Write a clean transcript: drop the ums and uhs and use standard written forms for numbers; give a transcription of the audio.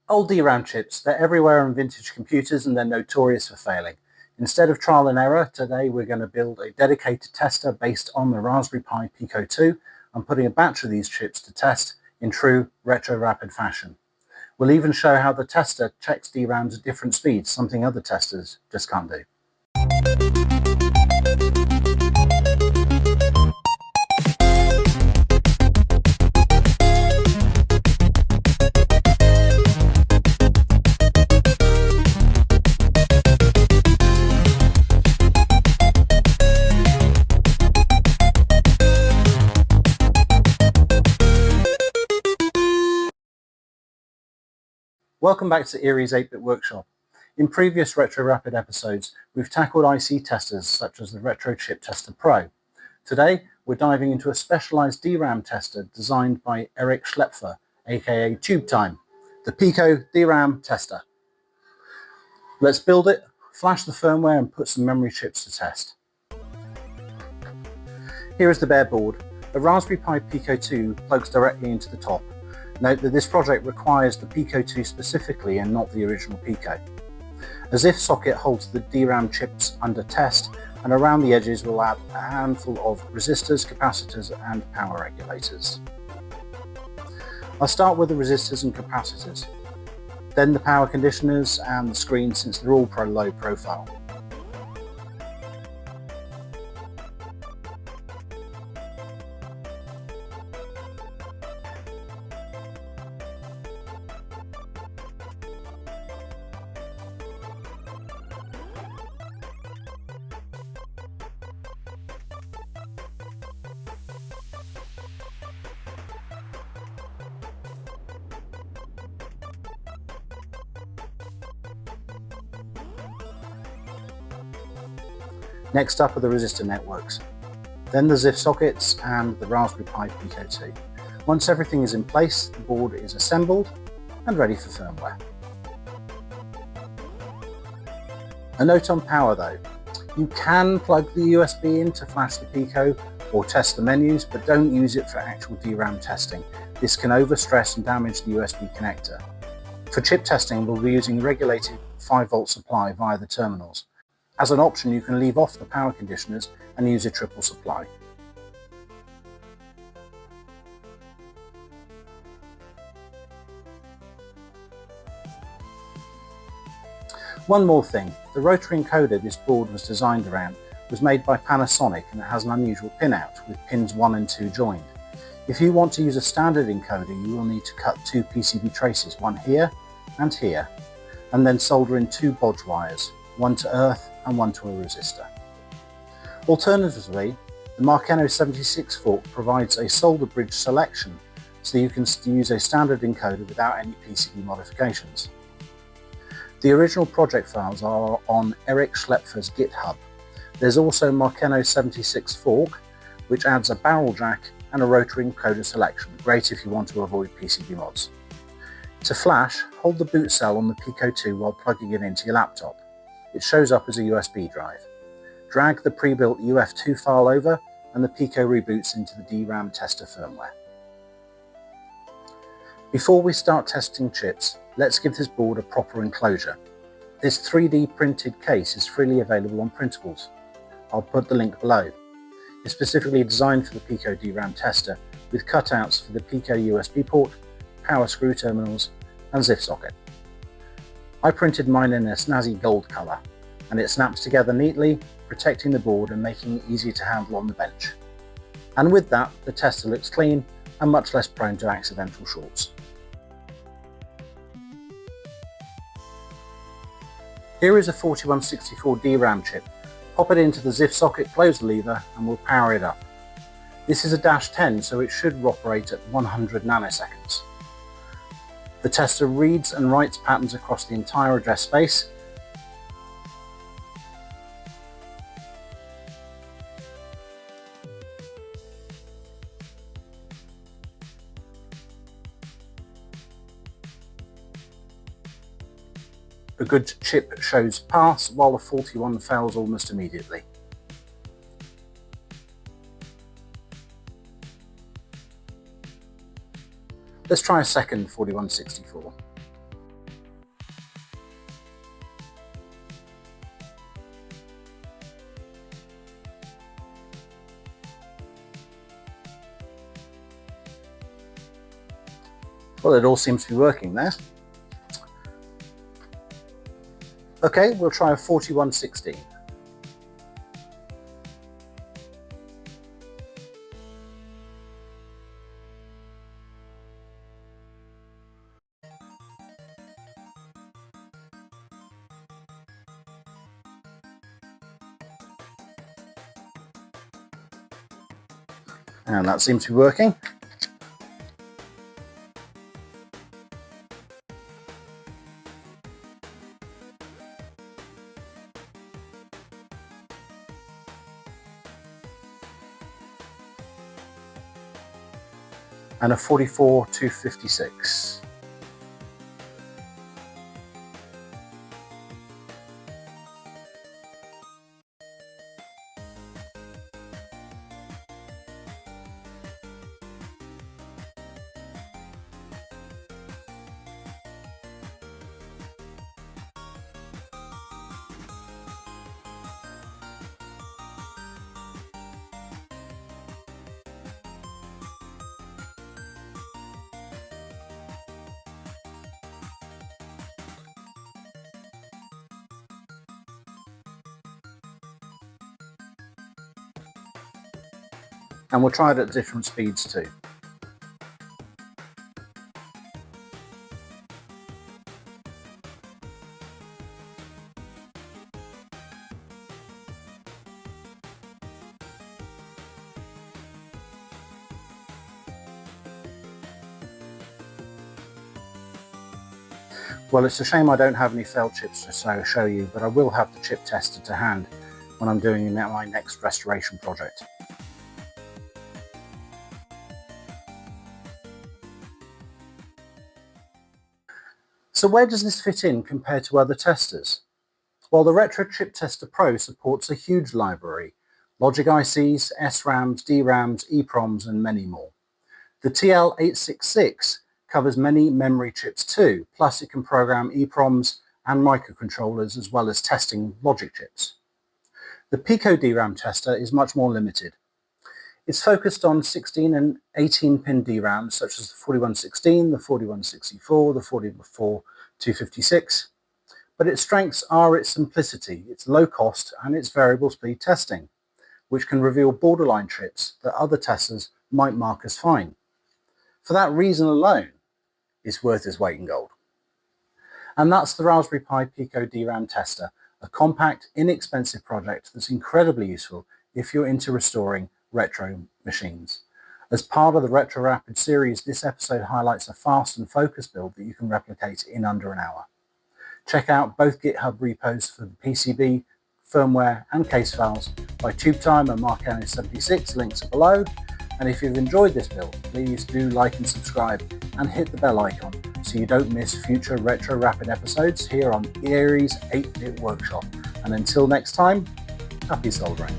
Old DRAM chips, they're everywhere in vintage computers and they're notorious for failing. Instead of trial and error, today we're going to build a dedicated tester based on the Raspberry Pi Pico 2 and putting a batch of these chips to test in true retro-rapid fashion. We'll even show how the tester checks DRAMs at different speeds, something other testers just can't do. Welcome back to Erie's 8-Bit Workshop. In previous Retro Rapid episodes, we've tackled IC testers such as the Retro Chip Tester Pro. Today, we're diving into a specialized DRAM tester designed by Eric Schlepfer, aka Tube Time, the Pico DRAM tester. Let's build it, flash the firmware and put some memory chips to test. Here is the bare board. A Raspberry Pi Pico 2 plugs directly into the top. Note that this project requires the Pico 2 specifically and not the original Pico. A ZIF socket holds the DRAM chips under test, and around the edges we'll add a handful of resistors, capacitors and power regulators. I'll start with the resistors and capacitors, then the power conditioners and the screen since they're all low profile. Next up are the resistor networks, then the ZIF sockets and the Raspberry Pi Pico 2. Once everything is in place, the board is assembled and ready for firmware. A note on power though, you can plug the USB in to flash the Pico or test the menus, but don't use it for actual DRAM testing. This can overstress and damage the USB connector. For chip testing, we'll be using regulated 5-volt supply via the terminals. As an option, you can leave off the power conditioners and use a triple supply. One more thing, the rotary encoder this board was designed around was made by Panasonic and it has an unusual pinout with pins 1 and 2 joined. If you want to use a standard encoder, you will need to cut 2 PCB traces, one here and here, and then solder in 2 bodge wires, one to earth and one to a resistor. Alternatively, the Marceno 76 fork provides a solder bridge selection, so you can use a standard encoder without any PCB modifications. The original project files are on Eric Schlepfer's GitHub. There's also Marceno 76 fork, which adds a barrel jack and a rotary encoder selection, great if you want to avoid PCB mods. To flash, hold the boot cell on the Pico 2 while plugging it into your laptop. It shows up as a USB drive. Drag the pre-built UF2 file over and the Pico reboots into the DRAM tester firmware. Before we start testing chips, let's give this board a proper enclosure. This 3D printed case is freely available on printables. I'll put the link below. It's specifically designed for the Pico DRAM tester with cutouts for the Pico USB port, power screw terminals and ZIF socket. I printed mine in a snazzy gold colour, and it snaps together neatly, protecting the board and making it easier to handle on the bench. And with that, the tester looks clean and much less prone to accidental shorts. Here is a 4164 DRAM chip. Pop it into the ZIF socket, close the lever, and we'll power it up. This is a Dash 10, so it should operate at 100 nanoseconds. The tester reads and writes patterns across the entire address space. A good chip shows pass, while the faulty one fails almost immediately. Let's try a second 4164. Well, it all seems to be working there. Okay, we'll try a 4116. And that seems to be working. And a 44-256. And we'll try it at different speeds too. Well, it's a shame I don't have any failed chips to show you, but I will have the chip tester to hand when I'm doing my next restoration project. So where does this fit in compared to other testers? Well, the Retro Chip Tester Pro supports a huge library: logic ICs, SRAMs, DRAMs, EPROMs, and many more. The TL866 covers many memory chips too, plus it can program EPROMs and microcontrollers as well as testing logic chips. The Pico DRAM tester is much more limited. It's focused on 16 and 18 pin DRAMs such as the 4116, the 4164, the 44-256, but its strengths are its simplicity, its low cost, and its variable speed testing, which can reveal borderline chips that other testers might mark as fine. For that reason alone, it's worth its weight in gold. And that's the Raspberry Pi Pico DRAM tester, a compact, inexpensive project that's incredibly useful if you're into restoring retro machines. As part of the Retro Rapid series, this episode highlights a fast and focused build that you can replicate in under an hour. Check out both GitHub repos for the PCB, firmware, and case files by TubeTime and MarkN76, links are below. And if you've enjoyed this build, please do like and subscribe and hit the bell icon so you don't miss future Retro Rapid episodes here on Erie's 8-Bit Workshop. And until next time, happy soldering.